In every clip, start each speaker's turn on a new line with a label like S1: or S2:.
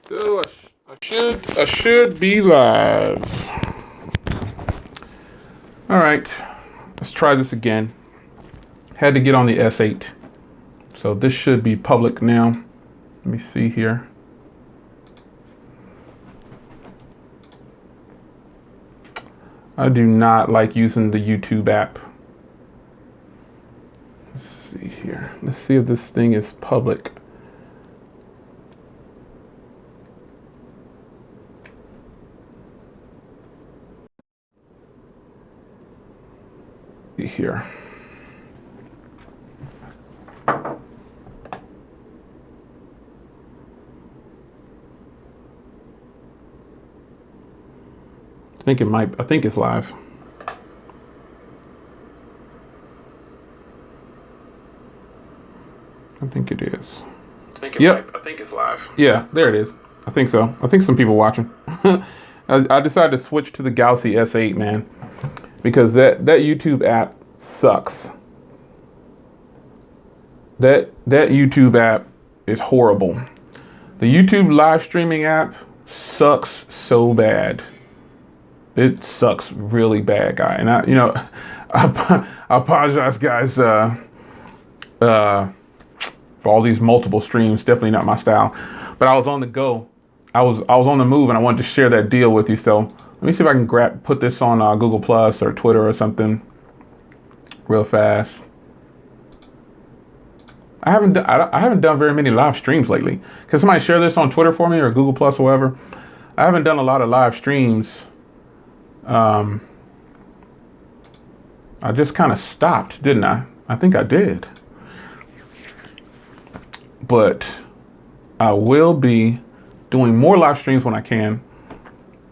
S1: So I should be live. All right, let's try this again. Had to get on the S8, so this should be public now. Let me see here. I do not like using the YouTube app. Let's see here. Let's see if this thing is public. Here. I think it's live. I think it is. Yep. I think it's live. Yeah, there it is. I think so. I think some people watching. I decided to switch to the Galaxy S8, man, because that YouTube app sucks. That YouTube app is horrible. The YouTube live streaming app sucks so bad. It sucks really bad, guy. And I apologize, guys, for all these multiple streams. Definitely not my style. But I was on the go. I was on the move, and I wanted to share that deal with you. So let me see if I can put this on Google Plus or Twitter or something real fast. I haven't done very many live streams lately. Can somebody share this on Twitter for me or Google Plus or whatever? I haven't done a lot of live streams. I just kind of stopped, didn't I? I think I did. But I will be doing more live streams when I can. All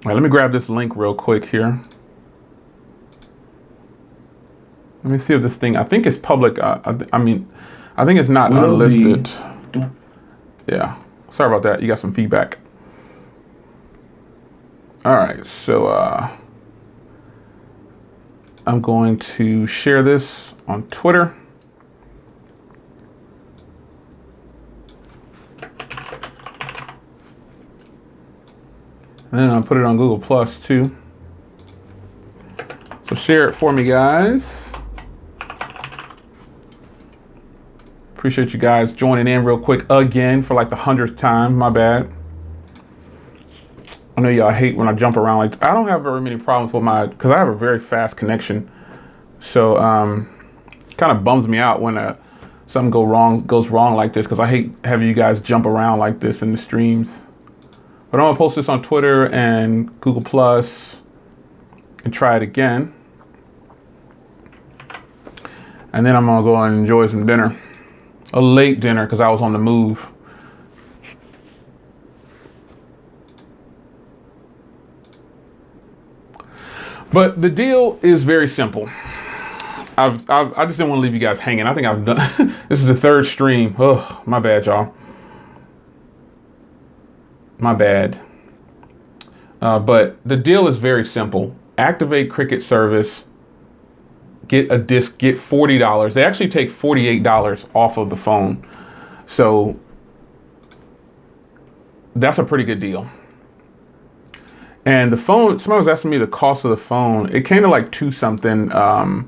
S1: right, let me grab this link real quick here. Let me see if this thing, I think it's public. I think it's not unlisted. Yeah, sorry about that. You got some feedback. All right, so I'm going to share this on Twitter. And then I'll put it on Google Plus too. So share it for me, guys. Appreciate you guys joining in real quick again for like the 100th time. My bad. I know y'all hate when I jump around. Like, I don't have very many problems with because I have a very fast connection. So kind of bums me out when something goes wrong like this, because I hate having you guys jump around like this in the streams. But I'm gonna post this on Twitter and Google Plus and try it again. And then I'm gonna go and enjoy some dinner. A late dinner, because I was on the move. But the deal is very simple. I just didn't want to leave you guys hanging. I think I've done, this is the third stream. Oh, my bad, y'all. My bad. But the deal is very simple. Activate Cricket service. Get a disc, get $40. They actually take $48 off of the phone. So that's a pretty good deal. And the phone, somebody was asking me the cost of the phone. It came to like $2 something right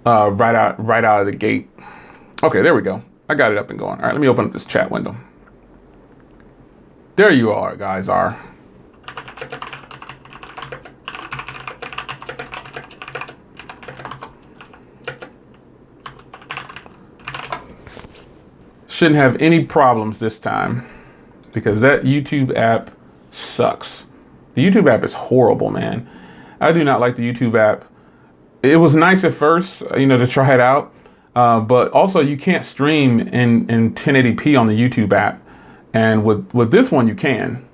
S1: out of the gate. Okay, there we go. I got it up and going. All right, let me open up this chat window. There you are, guys are. Shouldn't have any problems this time, because that YouTube app sucks. The YouTube app is horrible, man. I do not like the YouTube app. It was nice at first, to try it out. But also you can't stream in 1080p on the YouTube app. And with this one, you can.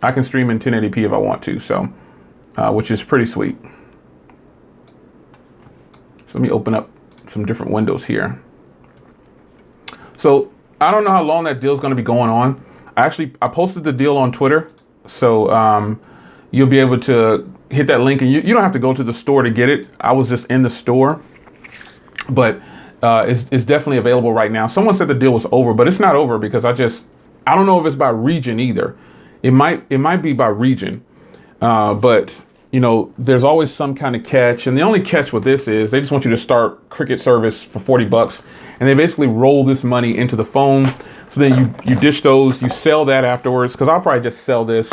S1: I can stream in 1080p if I want to, so which is pretty sweet. So let me open up some different windows here. So I don't know how long that deal is going to be going on. I posted the deal on Twitter, so you'll be able to hit that link, and you don't have to go to the store to get it. I was just in the store, but it's definitely available right now. Someone said the deal was over, but it's not over, because I just I don't know if it's by region either. It might be by region, but you know, there's always some kind of catch. And the only catch with this is they just want you to start Cricket service for 40 bucks, and they basically roll this money into the phone. So then you dish those, you sell that afterwards. Because I'll probably just sell this.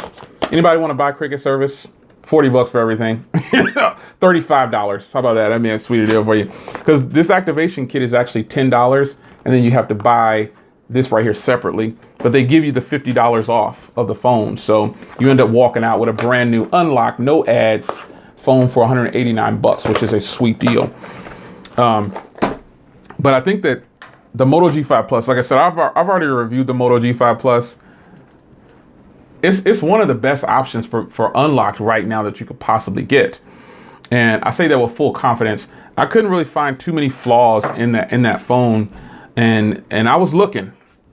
S1: Anybody want to buy Cricket service? 40 bucks for everything. $35. How about that? That'd be a sweeter deal for you. Because this activation kit is actually $10, and then you have to buy this right here separately. But they give you the $50 off of the phone. So you end up walking out with a brand new unlocked, no ads phone for 189 bucks, which is a sweet deal. But I think that the Moto G5 Plus, like I said, I've already reviewed the Moto G5 Plus. It's one of the best options for unlocked right now that you could possibly get. And I say that with full confidence. I couldn't really find too many flaws in that phone. And I was looking,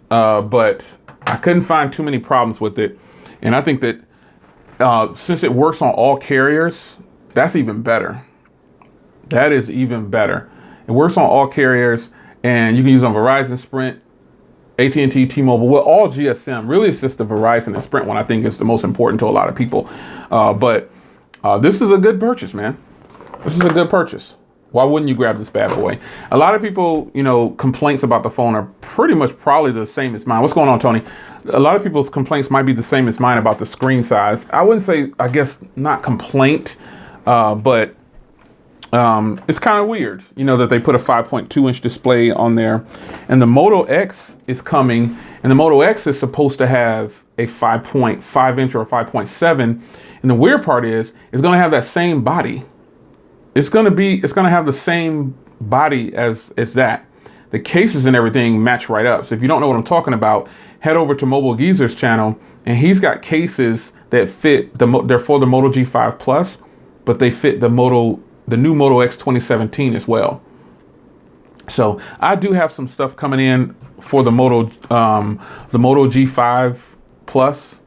S1: but I couldn't find too many problems with it. And I think that since it works on all carriers, that's even better. That is even better. It works on all carriers, and you can use on Verizon, Sprint, AT&T, T-Mobile, well, all GSM. Really, it's just the Verizon and Sprint one I think is the most important to a lot of people. But this is a good purchase, man. This is a good purchase. Why wouldn't you grab this bad boy? A lot of people, you know, complaints about the phone are pretty much probably the same as mine. What's going on, Tony? A lot of people's complaints might be the same as mine about the screen size. I wouldn't say, I guess, not complaint, but it's kind of weird, you know, that they put a 5.2-inch display on there. And the Moto X is coming, and the Moto X is supposed to have a 5.5-inch or a 5.7. And the weird part is, it's going to have that same body. It's going to have the same body as that. The cases and everything match right up. So if you don't know what I'm talking about, head over to Mobile Geezer's channel, and he's got cases that fit they're for the Moto G5 Plus, but they fit the new Moto X 2017 as well. So I do have some stuff coming in for the Moto G5 Plus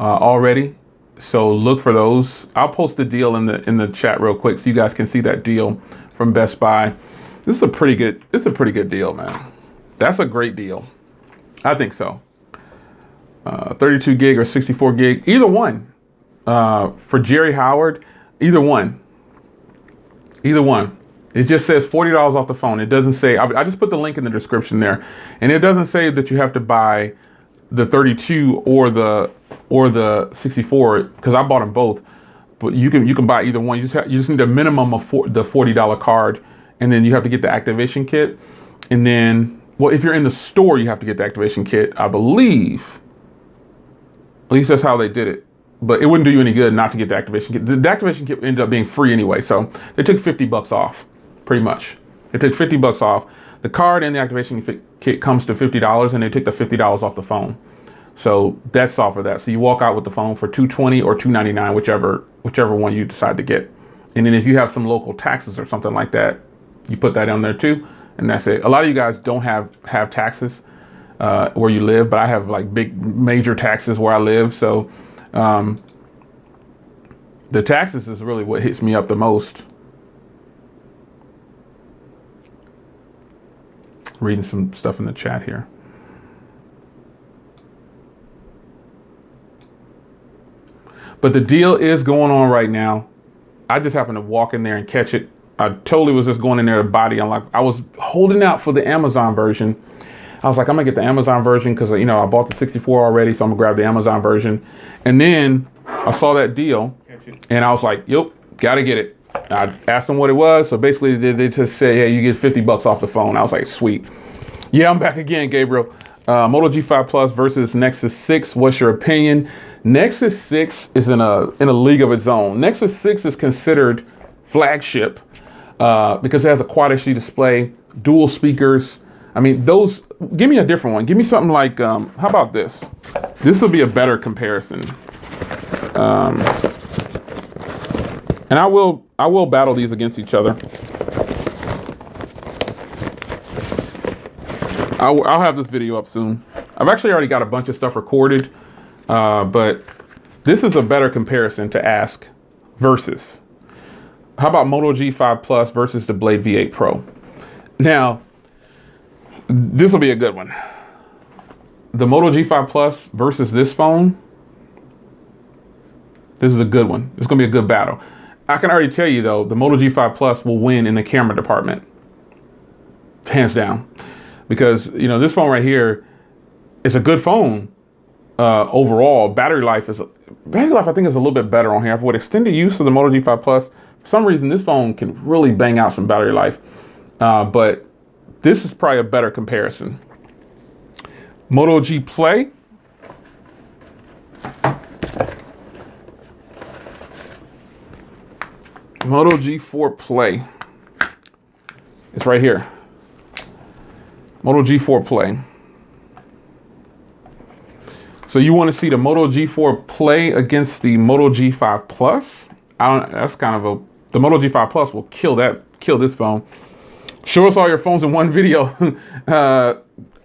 S1: already. So look for those. I'll post the deal in the chat real quick so you guys can see that deal from Best Buy. This is a pretty good deal, man. That's a great deal. I think so. 32 gig or 64 gig, either one. For Jerry Howard, either one. Either one. It just says $40 off the phone. It doesn't say, I just put the link in the description there. And it doesn't say that you have to buy the 32 or the 64, because I bought them both. But you can buy either one. You just need a minimum of the $40 card, and then you have to get the activation kit. And then, well, if you're in the store, you have to get the activation kit, I believe. At least that's how they did it. But it wouldn't do you any good not to get the activation kit. The activation kit ended up being free anyway, so they took 50 bucks off, pretty much. They took 50 bucks off. The card and the activation kit comes to $50, and they took the $50 off the phone. So that's all for that. So you walk out with the phone for $220 or $299, whichever one you decide to get. And then if you have some local taxes or something like that, you put that on there too, and that's it. A lot of you guys don't have taxes where you live, but I have like big major taxes where I live. So the taxes is really what hits me up the most. Reading some stuff in the chat here. But the deal is going on right now. I just happened to walk in there and catch it. I totally was just going in there to body unlock. I was holding out for the Amazon version. I was like, I'm gonna get the Amazon version because, you know, I bought the 64 already, so I'm gonna grab the Amazon version. And then I saw that deal, and I was like, yep, gotta get it. I asked them what it was, so basically they just say, hey, you get 50 bucks off the phone. I was like, sweet. Yeah, I'm back again, Gabriel. Moto G5 Plus versus Nexus 6. What's your opinion? Nexus 6 is in a league of its own. Nexus 6 is considered flagship because it has a quad HD display, dual speakers. I mean, those, give me a different one. Give me something like, how about this? This will be a better comparison. And I will battle these against each other. I'll have this video up soon. I've actually already got a bunch of stuff recorded, but this is a better comparison to ask versus. How about Moto G5 Plus versus the Blade V8 Pro? Now, this will be a good one. the Moto G5 Plus versus this phone, this is a good one. It's going to be a good battle. I can already tell you, though, the Moto G5 Plus will win in the camera department. Hands down. Because, you know, this phone right here is a good phone overall. Battery life, I think, is a little bit better on here. With extended use of the Moto G5 Plus, for some reason, this phone can really bang out some battery life. But this is probably a better comparison. Moto G Play. Moto G4 Play. It's right here. Moto G4 Play. So you want to see the Moto G4 Play against the Moto G5 Plus? That's kind of the Moto G5 Plus will kill this phone. Show us all your phones in one video. I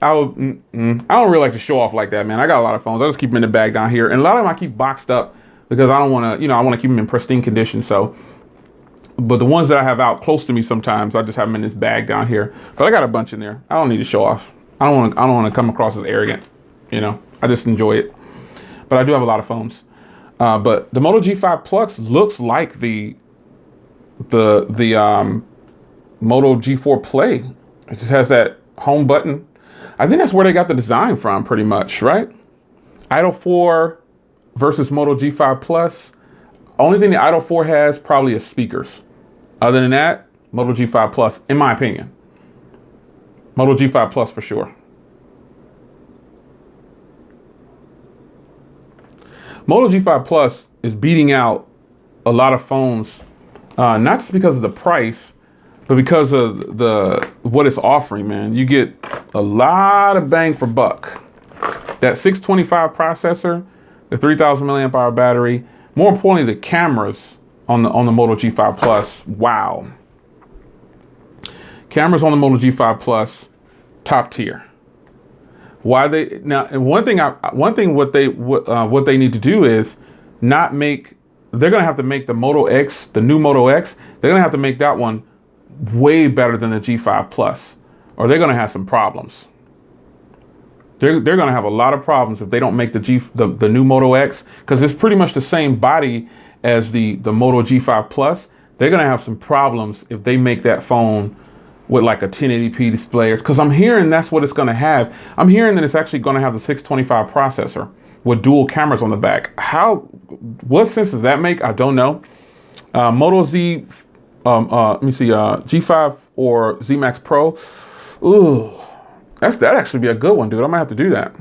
S1: don't really like to show off like that, man. I got a lot of phones. I just keep them in the bag down here. And a lot of them I keep boxed up because I don't want to, I want to keep them in pristine condition. So, but the ones that I have out close to me sometimes, I just have them in this bag down here. But I got a bunch in there. I don't need to show off. I don't want to come across as arrogant. I just enjoy it. But I do have a lot of phones. But the Moto G5 Plus looks like the Moto G4 Play. It just has that home button. I think that's where they got the design from, pretty much, right? Idol 4 versus Moto G5 Plus. Only thing the Idol 4 has probably is speakers. Other than that, Moto G5 Plus, in my opinion. Moto G5 Plus for sure. Moto G5 Plus is beating out a lot of phones, not just because of the price, but because of what it's offering, man. You get a lot of bang for buck. That 625 processor, the 3,000 milliamp hour battery, more importantly, the cameras on the Moto G5 Plus. Wow. Cameras on the Moto G5 Plus, top tier. Why they now? And what they need to do is not make. They're gonna have to make the Moto X, the new Moto X. They're gonna have to make that one way better than the G5 Plus, or they're gonna have some problems. They're gonna have a lot of problems if they don't make the new Moto X, because it's pretty much the same body as the Moto G5 Plus. They're gonna have some problems if they make that phone with like a 1080p display, because I'm hearing that's what it's gonna have. I'm hearing that it's actually gonna have the 625 processor with dual cameras on the back. What sense does that make? I don't know. Moto Z, let me see, G5 or Z Max Pro. Ooh, that'd actually be a good one, dude. I might have to do that.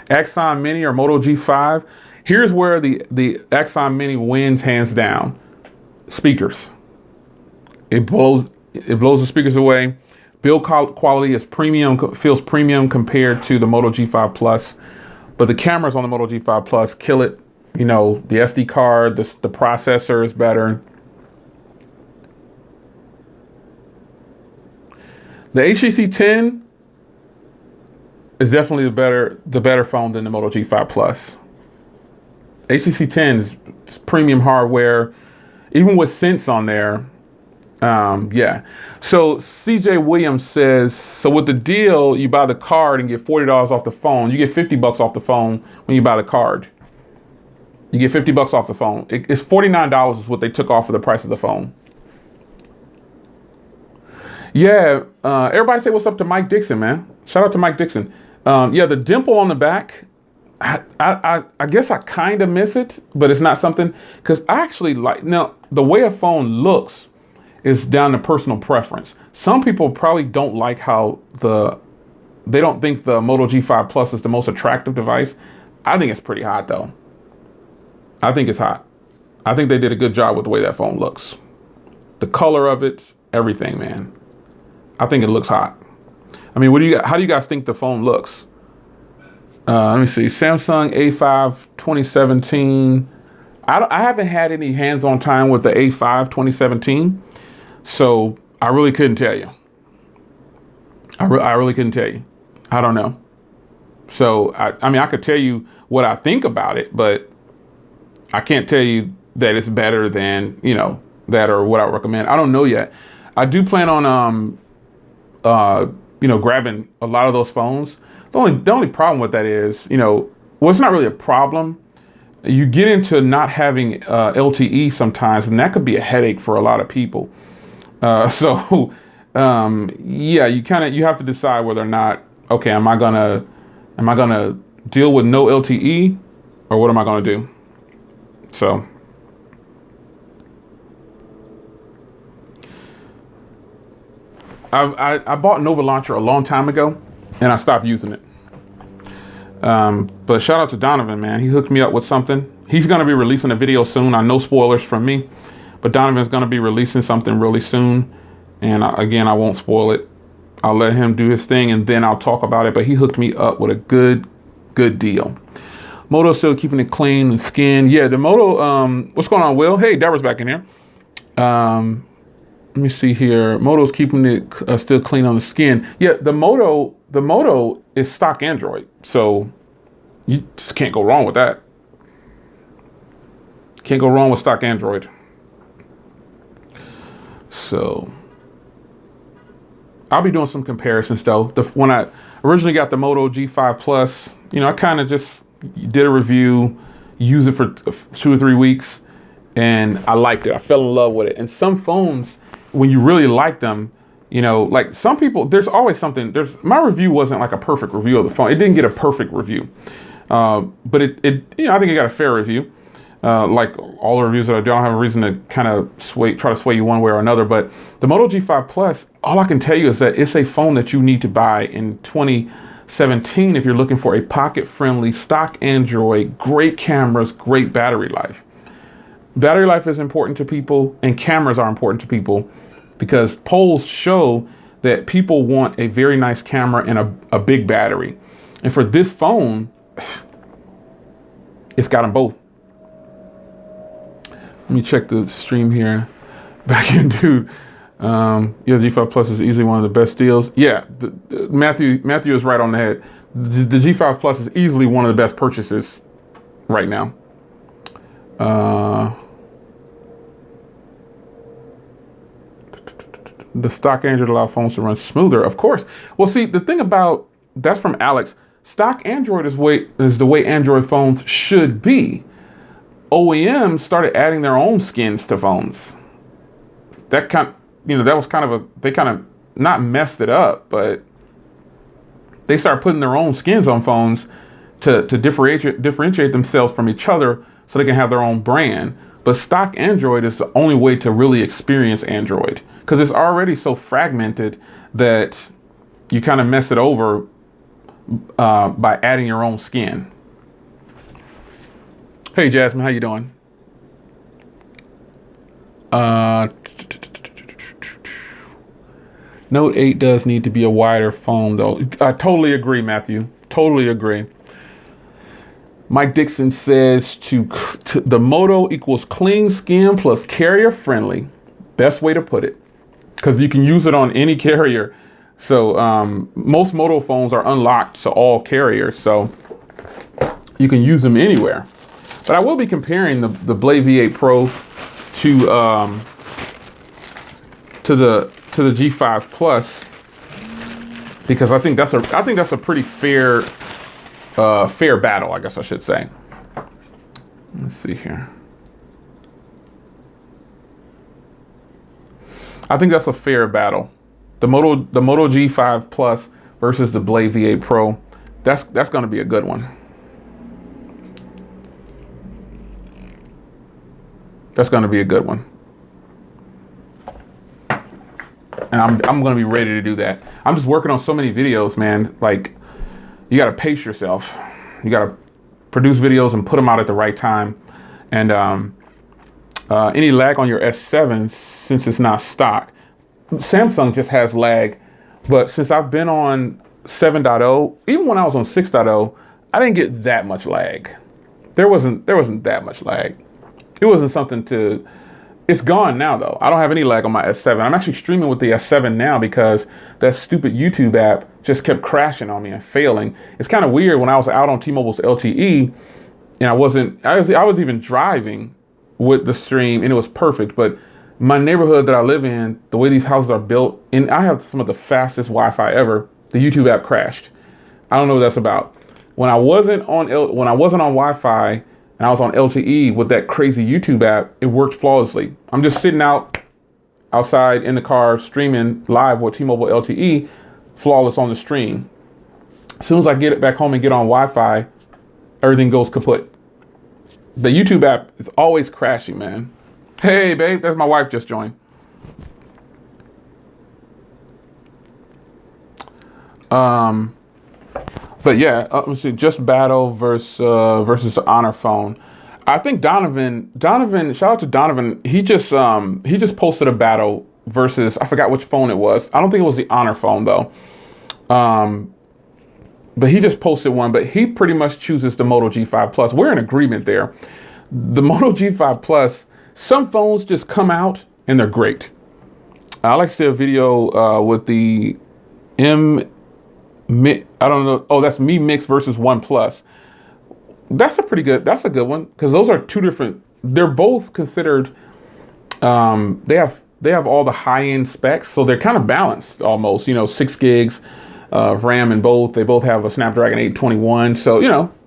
S1: Exxon Mini or Moto G5. Here's where the Exxon Mini wins hands down. Speakers. It blows the speakers away. Build quality is premium, feels premium compared to the Moto G5 Plus. But the cameras on the Moto G5 Plus kill it. The SD card, the processor is better. The HTC 10 is definitely the better phone than the Moto G5 Plus. HTC 10 is premium hardware, even with Sense on there. Yeah. So CJ Williams says, so with the deal, you buy the card and get $40 off the phone. You get $50 off the phone when you buy the card. You get $50 off the phone. It's $49 is what they took off of the price of the phone. Yeah. Everybody say what's up to Mike Dixon, man. Shout out to Mike Dixon. Yeah, the dimple on the back, I guess I kind of miss it, but it's not something, because I actually now, the way a phone looks is down to personal preference. Some people probably don't like how they don't think the Moto G5 Plus is the most attractive device. I think it's pretty hot though. I think it's hot. I think they did a good job with the way that phone looks. The color of it, everything, man. I think it looks hot. I mean, how do you guys think the phone looks? Let me see. Samsung A5 2017. I haven't had any hands-on time with the A5 2017. So I really couldn't tell you. I really couldn't tell you. I don't know. So I mean, I could tell you what I think about it, but I can't tell you that it's better than that or what I recommend. I don't know yet. I do plan on grabbing a lot of those phones. The only problem with that is, well, it's not really a problem. You get into not having LTE sometimes, and that could be a headache for a lot of people. So yeah, you have to decide whether or not, okay, am I gonna deal with no LTE, or what am I gonna do? So I bought Nova Launcher a long time ago, and I stopped using it. But shout out to Donovan, man. He hooked me up with something. He's going to be releasing a video soon. I know spoilers from me, but Donovan's going to be releasing something really soon. And again, I won't spoil it. I'll let him do his thing, and then I'll talk about it. But he hooked me up with a good deal. Moto's still keeping it clean and skin. Yeah, the Moto, what's going on, Will? Hey, Deborah's back in here. Let me see here. Moto's keeping it still clean on the skin. Yeah, the Moto is stock Android, so you just can't go wrong with that. Can't go wrong with stock Android. So I'll be doing some comparisons though. When I originally got the Moto G5 Plus, I kind of just did a review, used it for 2 or 3 weeks, and I liked it. I fell in love with it. And some phones, when you really like them, like some people, there's always something. My review wasn't like a perfect review of the phone. It didn't get a perfect review, but I think it got a fair review. Like all the reviews that I do, I don't have a reason to kind of try to sway you one way or another. But the Moto G5 Plus, all I can tell you is that it's a phone that you need to buy in 2017 if you're looking for a pocket-friendly stock Android, great cameras, great battery life. Battery life is important to people, and cameras are important to people, because polls show that people want a very nice camera and a big battery. And for this phone, it's got them both. Let me check the stream here. Back in, dude. Yeah, the G5 Plus is easily one of the best deals. Yeah, Matthew is right on the head. The G5 Plus is easily one of the best purchases right now. The stock Android allows phones to run smoother. Of course. Well, see, the thing about that's from Alex. Stock Android is the way Android phones should be. OEMs started adding their own skins to phones. That was kind of they kind of not messed it up, but they started putting their own skins on phones to differentiate themselves from each other, so they can have their own brand. But stock Android is the only way to really experience Android, because it's already so fragmented that you kind of mess it over by adding your own skin. Hey Jasmine, how you doing? Note 8 does need to be a wider phone though. I totally agree, Matthew. Totally agree. Mike Dixon says to the Moto equals clean skin plus carrier friendly. Best way to put it, because you can use it on any carrier. So most Moto phones are unlocked to all carriers, so you can use them anywhere. But I will be comparing the Blade V8 Pro to the G5 Plus, because I think that's a pretty fair battle, I guess I should say. Let's see here. I think that's a fair battle. The Moto G5 Plus versus the Blade V8 Pro. That's going to be a good one. That's going to be a good one. And I'm going to be ready to do that. I'm just working on so many videos, man. Like, you got to pace yourself. You got to produce videos and put them out at the right time. And any lag on your S7, since it's not stock, Samsung just has lag. But since I've been on 7.0, even when I was on 6.0, I didn't get that much lag. There wasn't that much lag. It wasn't something to... It's gone now, though. I don't have any lag on my S7. I'm actually streaming with the S7 now because that stupid YouTube app just kept crashing on me and failing. It's kind of weird. When I was out on T-Mobile's LTE, and I was even driving with the stream, and it was perfect. But my neighborhood that I live in, the way these houses are built, and I have some of the fastest Wi-Fi ever, the YouTube app crashed. I don't know what that's about. When I wasn't on Wi-Fi and I was on LTE with that crazy YouTube app, it worked flawlessly. I'm just sitting outside in the car streaming live with T-Mobile LTE, flawless on the stream. As soon as I get it back home and get on Wi-Fi, everything goes kaput. The YouTube app is always crashing, man. Hey, babe, that's my wife just joined. But yeah, let's see, Just Battle versus the Honor phone. I think Donovan, shout out to Donovan. He just posted a battle versus, I forgot which phone it was. I don't think it was the Honor phone though. But he just posted one, but he pretty much chooses the Moto G5 Plus. We're in agreement there. The Moto G5 Plus, some phones just come out and they're great. I like to see a video with the I don't know. Oh, that's Mi Mix versus OnePlus. That's a good one because those are two different. They're both considered. They have all the high end specs, so they're kind of balanced almost. 6 gigs of RAM in both. They both have a Snapdragon 821, so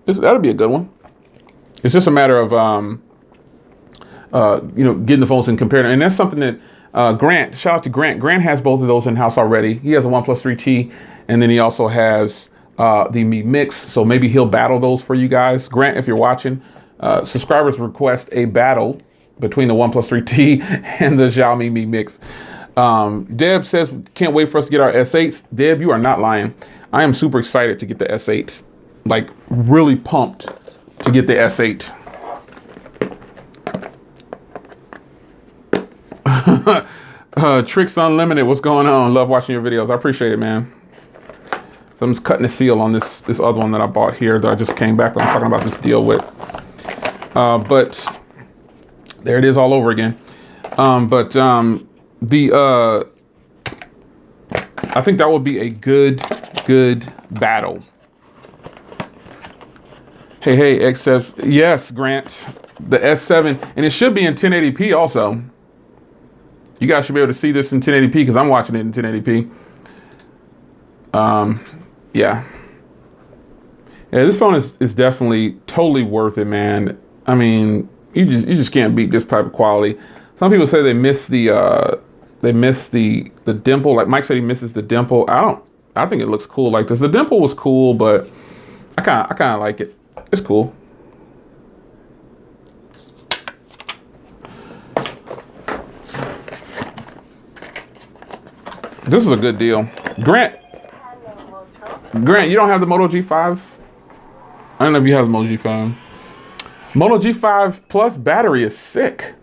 S1: that'll be a good one. It's just a matter of getting the phones and comparing, and that's something that Grant. Shout out to Grant. Grant has both of those in house already. He has a OnePlus 3T. And then he also has the Mi Mix, so maybe he'll battle those for you guys. Grant, if you're watching, subscribers request a battle between the OnePlus 3T and the Xiaomi Mi Mix. Deb says, can't wait for us to get our S8s. Deb, you are not lying. I am super excited to get the S8. Like, really pumped to get the S8. Tricks Unlimited, what's going on? Love watching your videos. I appreciate it, man. So I'm just cutting the seal on this other one that I bought here that I just came back. I'm talking about this deal with. But there it is all over again. I think that would be a good battle. Hey, XF. Yes, Grant. The S7. And it should be in 1080p also. You guys should be able to see this in 1080p because I'm watching it in 1080p. Yeah, this phone is definitely totally worth it, man. I mean, you just can't beat this type of quality. Some people say they miss the dimple. Like Mike said, he misses the dimple. I think it looks cool like this. The dimple was cool, but I kind of like it. It's cool. This is a good deal. Grant, you don't have the Moto G5? I don't know if you have the Moto G5. Moto G5 Plus battery is sick.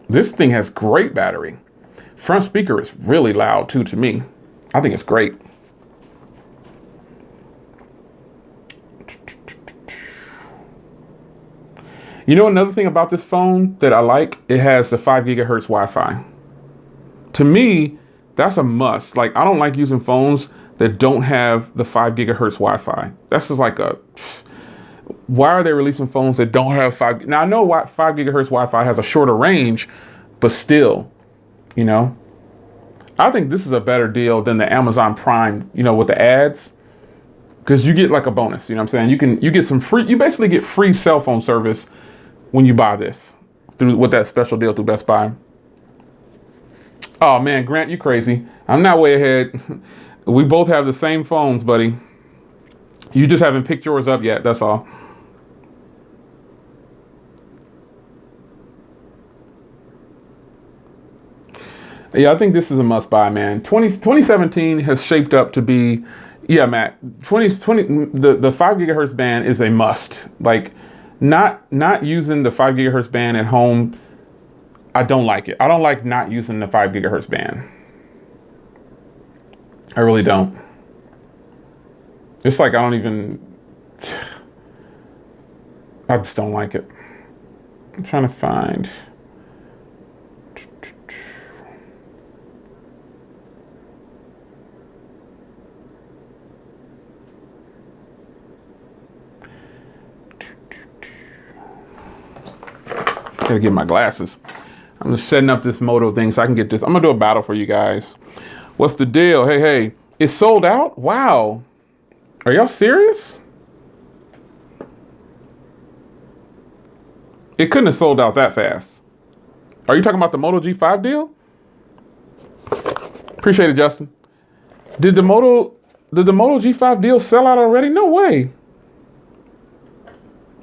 S1: This thing has great battery. Front speaker is really loud too to me. I think it's great. Another thing about this phone that I like, it has the 5 gigahertz Wi-Fi. To me, that's a must. Like, I don't like using phones that don't have the 5 gigahertz Wi-Fi. That's just like why are they releasing phones that don't have 5? Now I know 5 gigahertz Wi-Fi has a shorter range, but still, I think this is a better deal than the Amazon Prime, with the ads, because you get like a bonus. You know what I'm saying? You get some free. You basically get free cell phone service when you buy this with that special deal through Best Buy. Oh man, Grant, you crazy? I'm not way ahead. We both have the same phones, buddy. You just haven't picked yours up yet, that's all. Yeah, I think this is a must-buy, man. 2017 has shaped up to be, yeah, Matt. The 5 gigahertz band is a must. Like, not using the 5 gigahertz band at home, I don't like it. I don't like not using the 5 gigahertz band. I really don't. It's like I just don't like it. I'm trying to find. Gotta get my glasses. I'm just setting up this Moto thing so I can get this. I'm gonna do a battle for you guys. What's the deal? Hey, it's sold out? Wow. Are y'all serious? It couldn't have sold out that fast. Are you talking about the Moto G5 deal? Appreciate it, Justin. Did the Moto G5 deal sell out already? No way.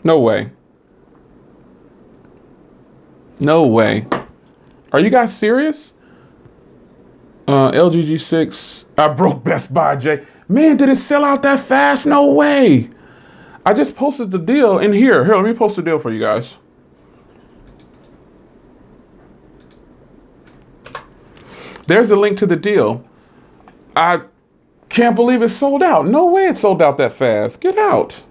S1: No way. No way. Are you guys serious? LG G6. I broke Best Buy, Jay. Man, did it sell out that fast? No way. I just posted the deal in here. Here, let me post the deal for you guys. There's the link to the deal. I can't believe it sold out. No way it sold out that fast. Get out.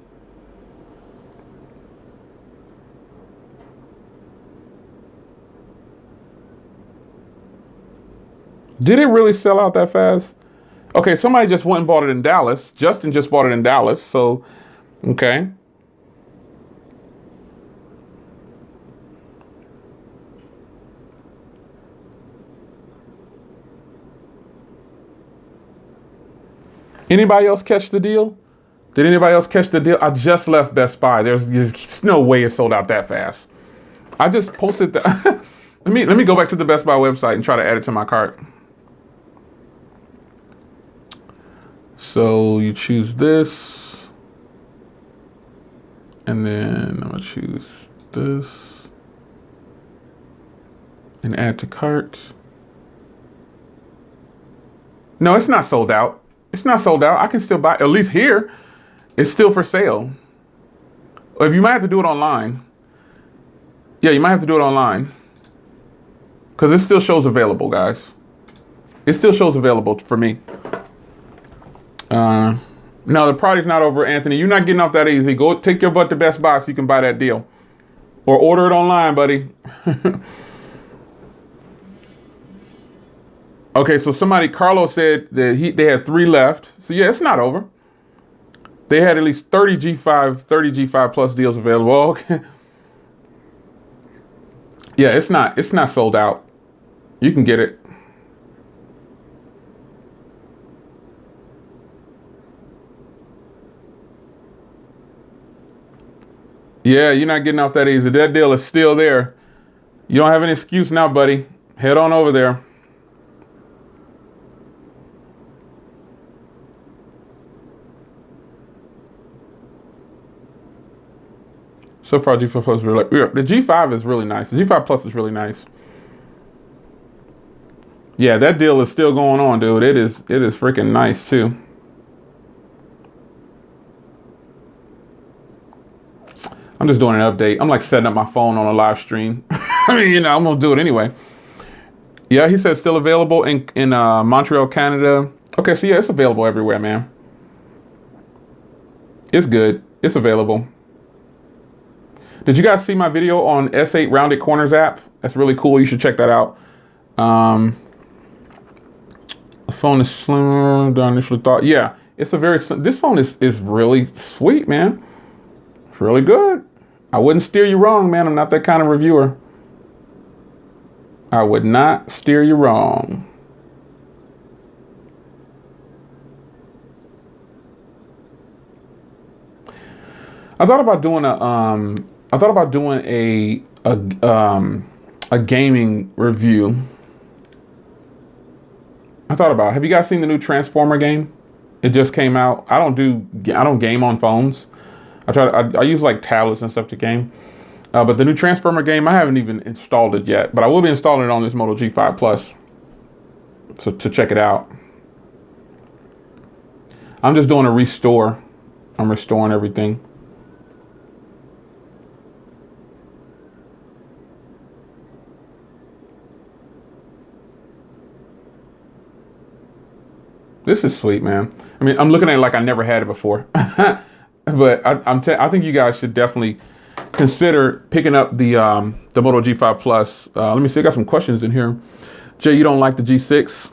S1: Did it really sell out that fast? Okay, somebody just went and bought it in Dallas. Justin just bought it in Dallas, so, okay. Anybody else catch the deal? Did anybody else catch the deal? I just left Best Buy. There's no way it sold out that fast. I just posted that. let me go back to the Best Buy website and try to add it to my cart. So you choose this, and then I'm gonna choose this and add to cart. No, it's not sold out. It's not sold out. I can still buy, at least here, it's still for sale. Or if you might have to do it online. Yeah, you might have to do it online. Because it still shows available, guys. It still shows available for me. No, the party's not over, Anthony. You're not getting off that easy. Go take your butt to Best Buy so you can buy that deal. Or order it online, buddy. Okay, so Carlos said that they had 3 left. So yeah, it's not over. They had at least 30 G5 plus deals available. Okay. Yeah, it's not sold out. You can get it. Yeah, you're not getting off that easy. That deal is still there. You don't have an excuse now, buddy. Head on over there. So far, G5 Plus is really, the G5 is really nice. The G5 Plus is really nice. Yeah, that deal is still going on, dude. It is freaking nice too. I'm just doing an update. I'm like setting up my phone on a live stream. I mean, I'm gonna do it anyway. Yeah, he said still available in Montreal, Canada. Okay, so yeah, it's available everywhere, man. It's good. It's available. Did you guys see my video on S8 Rounded Corners app? That's really cool. You should check that out. The phone is slimmer than I initially thought. Yeah, it's a very slim. This phone is really sweet, man. It's really good. I wouldn't steer you wrong, man. I'm not that kind of reviewer. I would not steer you wrong. I thought about doing a gaming review. Have you guys seen the new Transformer game? It just came out. I don't game on phones. I use like tablets and stuff to game. But the new Transformer game, I haven't even installed it yet, but I will be installing it on this Moto G5 Plus. So to check it out. I'm just doing a restore. I'm restoring everything. This is sweet, man. I mean, I'm looking at it like I never had it before. But I think you guys should definitely consider picking up the Moto G5 Plus. Let me see. I got some questions in here. Jay, you don't like the G6?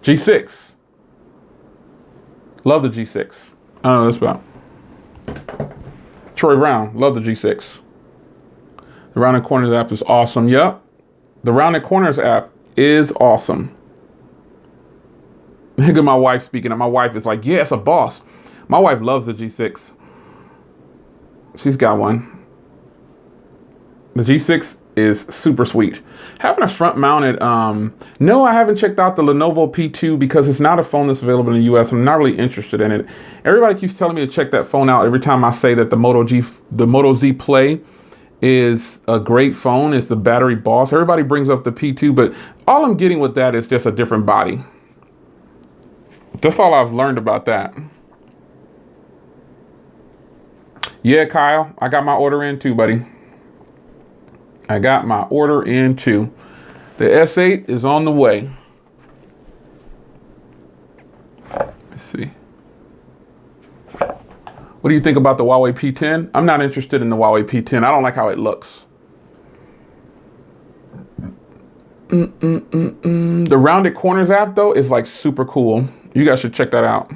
S1: G6. Love the G6. I don't know what that's about. Troy Brown, love the G6. The Rounded Corners app is awesome. Yep. The Rounded Corners app is awesome. Look at my wife speaking, and my wife is like, yeah, it's a boss. My wife loves the G6. She's got one. The G6 is super sweet. Having a front mounted, no, I haven't checked out the Lenovo P2 because it's not a phone that's available in the US. I'm not really interested in it. Everybody keeps telling me to check that phone out every time I say that the Moto Z Play is a great phone. It's the battery boss. Everybody brings up the P2, but all I'm getting with that is just a different body. That's all I've learned about that. Yeah, Kyle, I got my order in too, buddy. I got my order in too. The S8 is on the way. Let's see. What do you think about the Huawei P10? I'm not interested in the Huawei P10. I don't like how it looks. The rounded corners app though is like super cool. You guys should check that out.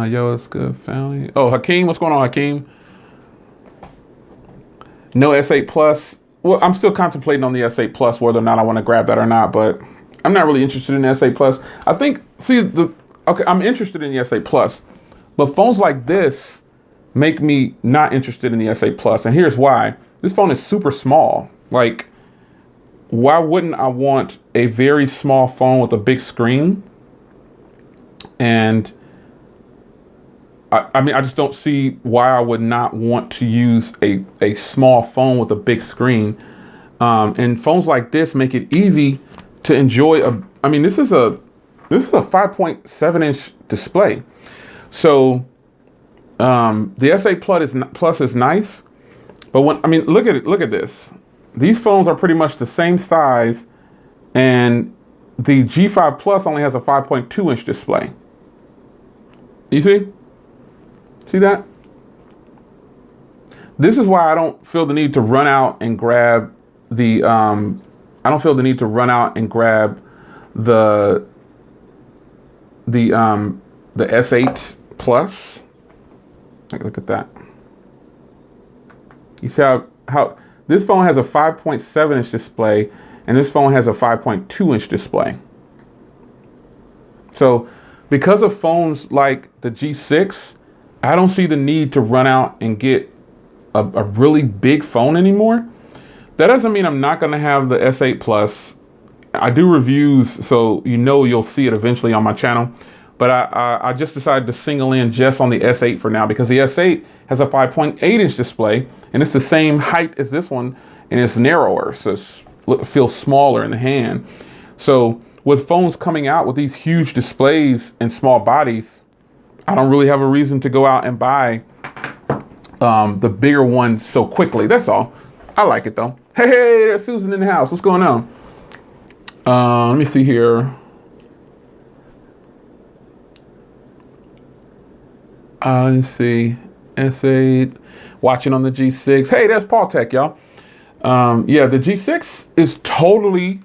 S1: Yo, it's good, family. Oh, Hakeem, what's going on, Hakeem? No S8 Plus. Well, I'm still contemplating on the S8 Plus, whether or not I want to grab that or not, but I'm not really interested in the S8 Plus. I think, okay, I'm interested in the S8 Plus, but phones like this make me not interested in the S8 Plus, and here's why. This phone is super small. Like, why wouldn't I want a very small phone with a big screen? And I mean, I just don't see why I would not want to use a small phone with a big screen. And phones like this make it easy to enjoy I mean, this is a 5.7 inch display. So the S8 Plus is nice, but look at it, look at this. These phones are pretty much the same size, and the G5 Plus only has a 5.2 inch display. You see? See that? This is why I don't feel the need to run out and grab the the S8 Plus. Like, look at that. You see how this phone has a 5.7 inch display and this phone has a 5.2 inch display. So because of phones like the G6, I don't see the need to run out and get a really big phone anymore. That doesn't mean I'm not going to have the S8 Plus. I do reviews, so you'll see it eventually on my channel. But I just decided to single in just on the S8 for now because the S8 has a 5.8 inch display and it's the same height as this one and it's narrower, so it feels smaller in the hand. So with phones coming out with these huge displays and small bodies, I don't really have a reason to go out and buy the bigger one so quickly. That's all. I like it though. Hey, there's Susan in the house. What's going on? Let me see here. Let's see. S8. Watching on the G6. Hey, that's Paul Tech, y'all. Yeah, the G6 is totally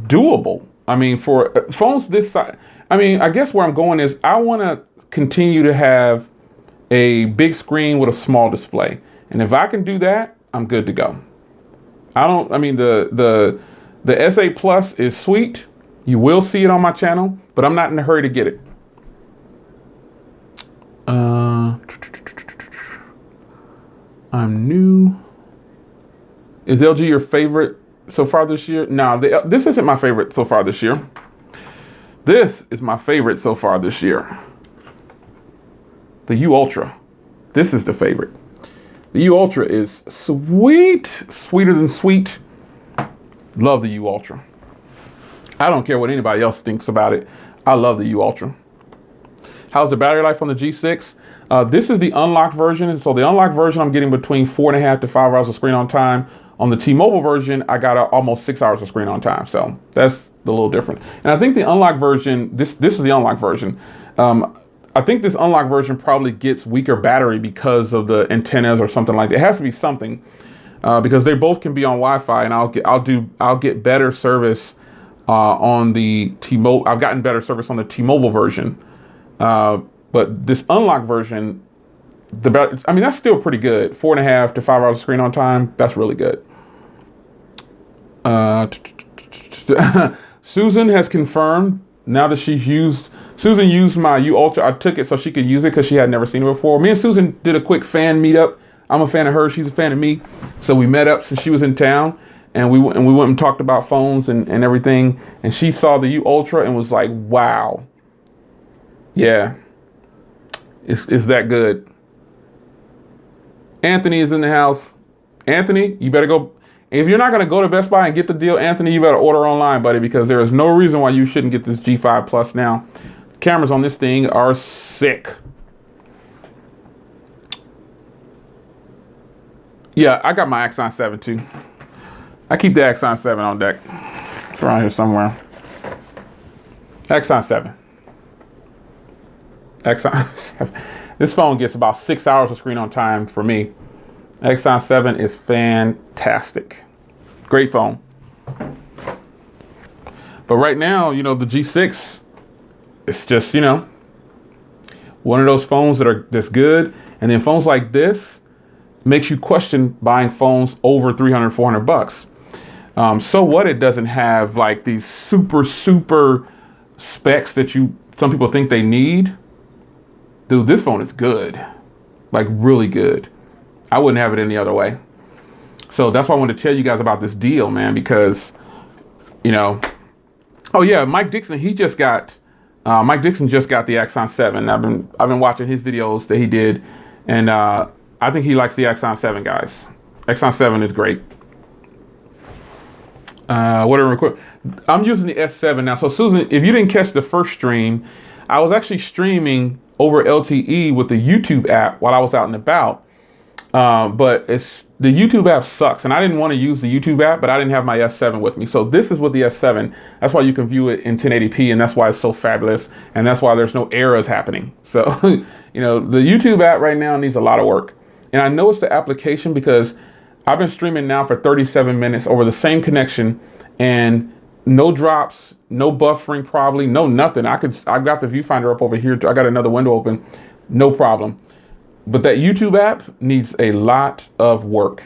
S1: doable. I mean, for phones this size, I mean, I guess where I'm going is I want to continue to have a big screen with a small display. And if I can do that, I'm good to go. The S8 Plus is sweet. You will see it on my channel, but I'm not in a hurry to get it. I'm new. Is LG your favorite so far this year? No, this isn't my favorite so far this year. This is my favorite so far this year. The U Ultra. This is the favorite. The U Ultra is sweet, sweeter than sweet. Love the U Ultra. I don't care what anybody else thinks about it. I love the U Ultra. How's the battery life on the G6? This is the unlocked version. So the unlocked version, I'm getting between 4.5 to 5 hours of screen on time. On the T-Mobile version, I got almost 6 hours of screen on time. So that's a little different. And I think the unlocked version, this is the unlocked version. I think this unlocked version probably gets weaker battery because of the antennas or something like that. It has to be something because they both can be on Wi-Fi, and I'll get better service on the T-Mobile. I've gotten better service on the T-Mobile version, but this unlocked version, that's still pretty good. 4.5 to 5 hours of screen on time. That's really good. Uh, Susan has confirmed now that Susan used my U Ultra. I took it so she could use it because she had never seen it before. Me and Susan did a quick fan meetup. I'm a fan of her. She's a fan of me. So we met up since she was in town, and we went and talked about phones and everything. And she saw the U Ultra and was like, "Wow, yeah, it's that good." Anthony is in the house. Anthony, you better go. If you're not going to go to Best Buy and get the deal, Anthony, you better order online, buddy, because there is no reason why you shouldn't get this G5 Plus now. Cameras on this thing are sick. Yeah, I got my Axon 7 too. I keep the Axon 7 on deck. It's around here somewhere. Axon 7. Axon 7. This phone gets about 6 hours of screen on time for me. Axon 7 is fantastic. Great phone. But right now, you know, the G6, it's just, you know, one of those phones that's good. And then phones like this makes you question buying phones over 300, 400 bucks. So what, it doesn't have like these super specs that some people think they need. Dude, this phone is good. Like really good. I wouldn't have it any other way. So that's why I wanted to tell you guys about this deal, man, because, you know, oh yeah, Mike Dixon just got the Axon 7. I've been watching his videos that he did, and I think he likes the Axon 7, guys. Axon 7 is great. I'm using the S7 now. So Susan, if you didn't catch the first stream, I was actually streaming over LTE with the YouTube app while I was out and about. But the YouTube app sucks, and I didn't want to use the YouTube app, but I didn't have my S7 with me. So this is with the S7. That's why you can view it in 1080p, and that's why it's so fabulous, and that's why there's no errors happening. So, you know, the YouTube app right now needs a lot of work. And I know it's the application because I've been streaming now for 37 minutes over the same connection, and no drops, no buffering probably, no nothing. I've got the viewfinder up over here. I got another window open, no problem. But that YouTube app needs a lot of work.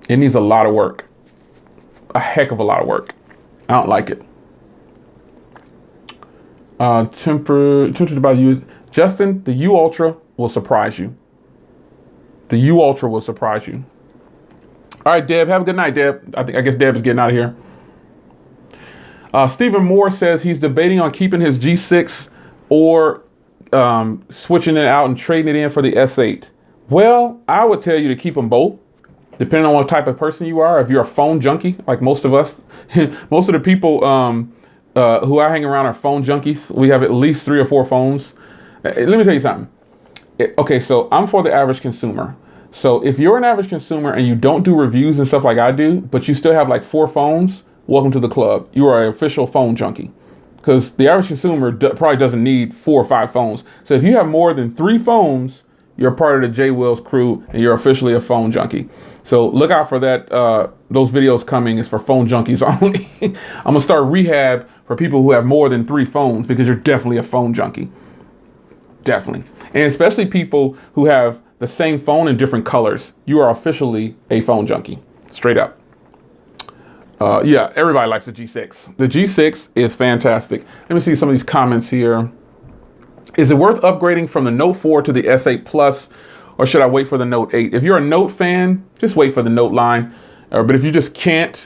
S1: It needs a lot of work. A heck of a lot of work. I don't like it. Tempted by you. Justin, the U Ultra will surprise you. The U Ultra will surprise you. All right, Deb, have a good night, Deb. I guess Deb is getting out of here. Stephen Moore says he's debating on keeping his G6 or switching it out and trading it in for the S8. Well, I would tell you to keep them both, depending on what type of person you are. If you're a phone junkie, like most of us, most of the people who I hang around are phone junkies. We have at least 3 or 4 phones. Let me tell you something. Okay, so I'm for the average consumer. So if you're an average consumer and you don't do reviews and stuff like I do, but you still have like 4 phones, welcome to the club. You are an official phone junkie. Because the average consumer probably doesn't need 4 or 5 phones. So if you have more than 3 phones, you're part of the J Wills crew and you're officially a phone junkie. So look out for that. Those videos coming is for phone junkies only. I'm going to start rehab for people who have more than 3 phones because you're definitely a phone junkie. Definitely. And especially people who have the same phone in different colors. You are officially a phone junkie. Straight up. Yeah, everybody likes the G6. The G6 is fantastic. Let me see some of these comments here. Is it worth upgrading from the Note 4 to the S8 Plus, or should I wait for the Note 8? If you're a Note fan, just wait for the Note line. But if you just can't,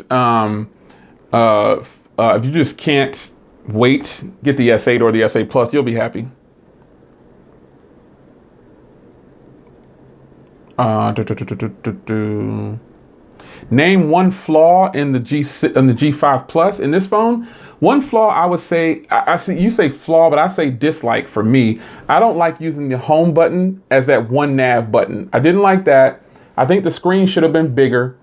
S1: wait, get the S8 or the S8 Plus. You'll be happy. Name one flaw in the G5 Plus in this phone. One flaw I would say, I see you say flaw, but I say dislike for me. I don't like using the home button as that one nav button. I didn't like that. I think the screen should have been bigger.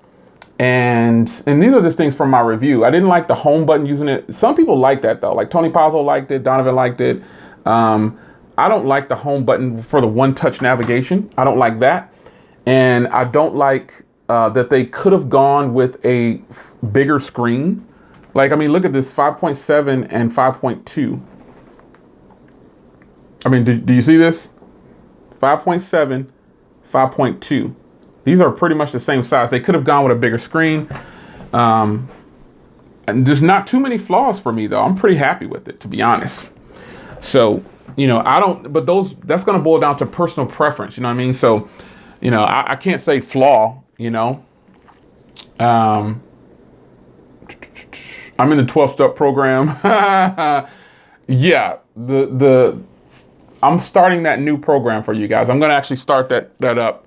S1: And these are just things from my review. I didn't like the home button using it. Some people like that though. Like Tony Pazzo liked it. Donovan liked it. I don't like the home button for the one-touch navigation. I don't like that. And I don't like that they could have gone with a bigger screen. Like, I mean, look at this 5.7 and 5.2. I mean, do you see this? 5.7, 5.2. These are pretty much the same size. They could have gone with a bigger screen. And there's not too many flaws for me though. I'm pretty happy with it, to be honest. So, that's going to boil down to personal preference. You know what I mean? So, I can't say flaw, I'm in the 12-step program. Yeah, I'm starting that new program for you guys. I'm going to actually start that up.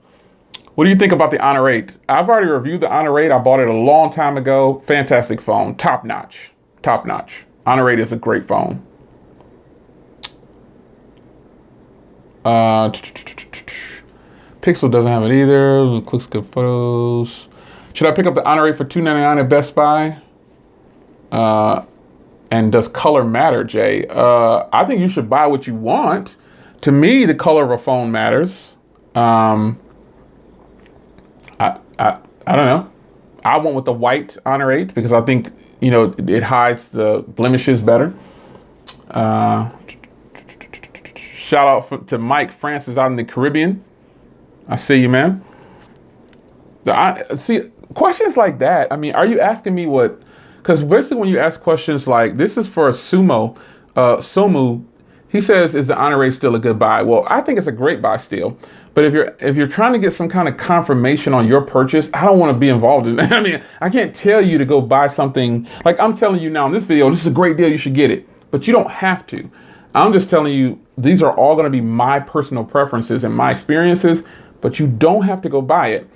S1: What do you think about the Honor 8? I've already reviewed the Honor 8. I bought it a long time ago. Fantastic phone. Top notch. Top notch. Honor 8 is a great phone. Pixel doesn't have it either. Clicks good photos. Should I pick up the Honor 8 for $299 at Best Buy? And does color matter, Jay? I think you should buy what you want. To me, the color of a phone matters. I don't know. I went with the white Honor 8 because I think, it hides the blemishes better. Shout out to Mike Francis out in the Caribbean. I see you, man. See, questions like that. I mean, are you asking me what? Because basically when you ask questions like, this is for a Somu, he says, is the Honor 8 still a good buy? Well, I think it's a great buy still. But if you're trying to get some kind of confirmation on your purchase, I don't want to be involved in that. I mean, I can't tell you to go buy something. Like I'm telling you now in this video, this is a great deal, you should get it. But you don't have to. I'm just telling you, these are all going to be my personal preferences and my experiences, but you don't have to go buy it.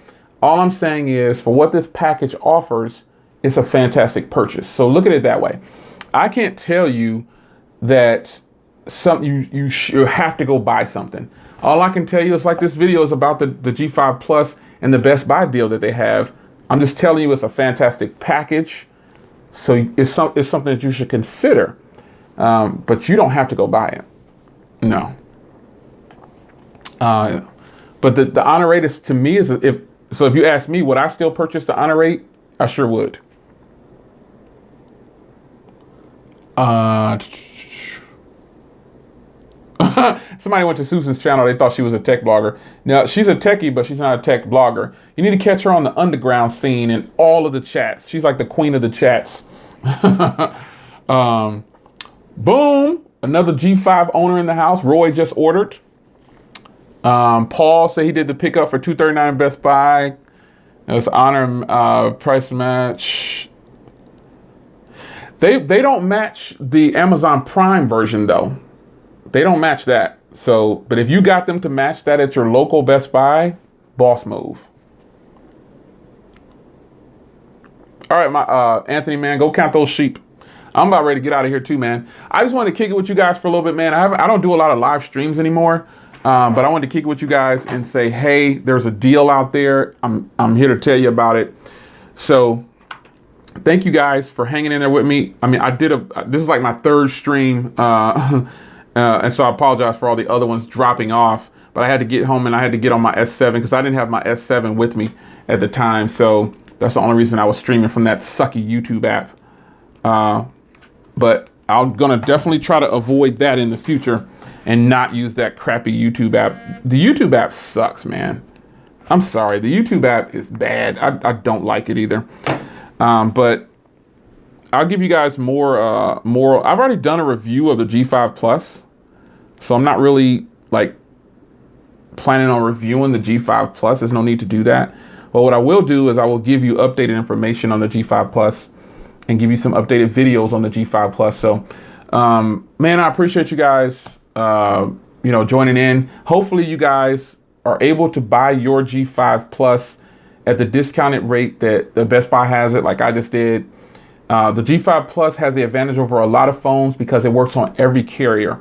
S1: All I'm saying is, for what this package offers, it's a fantastic purchase. So look at it that way. I can't tell you that you have to go buy something. All I can tell you is, like, this video is about the G5 Plus and the Best Buy deal that they have. I'm just telling you it's a fantastic package. So it's something that you should consider. But you don't have to go buy it. No. But the Honor 8 is, to me, if you ask me, would I still purchase the Honor 8? I sure would. Somebody went to Susan's channel. They thought she was a tech blogger. Now, she's a techie, but she's not a tech blogger. You need to catch her on the underground scene in all of the chats. She's like the queen of the chats. Boom. Another G5 owner in the house. Roy just ordered. Paul said he did the pickup for $239 Best Buy. It was Honor price match. They don't match the Amazon Prime version though. They don't match that. So, but if you got them to match that at your local Best Buy, boss move. All right, my Anthony, man, go count those sheep. I'm about ready to get out of here too, man. I just wanted to kick it with you guys for a little bit, man. I don't do a lot of live streams anymore, but I wanted to kick it with you guys and say, hey, there's a deal out there. I'm here to tell you about it. So thank you guys for hanging in there with me. I mean, this is like my third stream, and so I apologize for all the other ones dropping off. But I had to get home and I had to get on my S7 because I didn't have my S7 with me at the time. So that's the only reason I was streaming from that sucky YouTube app. But I'm going to definitely try to avoid that in the future and not use that crappy YouTube app. The YouTube app sucks, man. I'm sorry. The YouTube app is bad. I don't like it either. But I'll give you guys more. I've already done a review of the G5 Plus. So I'm not really like planning on reviewing the G5 Plus. There's no need to do that. But what I will do is I will give you updated information on the G5 Plus and give you some updated videos on the G5 Plus. So, man, I appreciate you guys, joining in. Hopefully you guys are able to buy your G5 Plus at the discounted rate that the Best Buy has it, like I just did. The G5 Plus has the advantage over a lot of phones because it works on every carrier.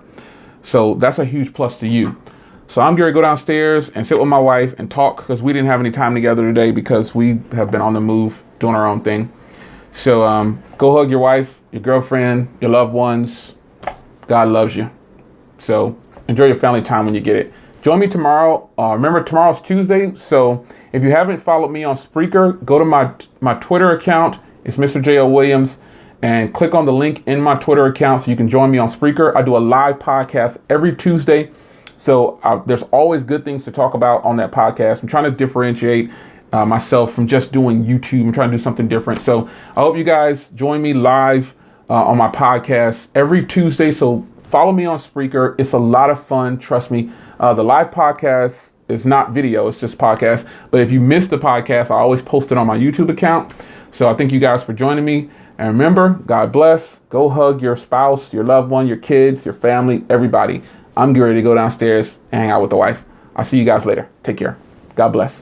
S1: So that's a huge plus to you. So I'm going to go downstairs and sit with my wife and talk because we didn't have any time together today because we have been on the move doing our own thing. So go hug your wife, your girlfriend, your loved ones. God loves you. So enjoy your family time when you get it. Join me tomorrow. Remember, tomorrow's Tuesday. So if you haven't followed me on Spreaker, go to my Twitter account. It's Mr. J.O. Williams. And click on the link in my Twitter account so you can join me on Spreaker. I do a live podcast every Tuesday. So there's always good things to talk about on that podcast. I'm trying to differentiate myself from just doing YouTube. I'm trying to do something different. So I hope you guys join me live on my podcast every Tuesday. So follow me on Spreaker. It's a lot of fun. Trust me. The live podcast is not video. It's just podcast. But if you missed the podcast, I always post it on my YouTube account. So I thank you guys for joining me. And remember, God bless. Go hug your spouse, your loved one, your kids, your family, everybody. I'm getting ready to go downstairs and hang out with the wife. I'll see you guys later. Take care. God bless.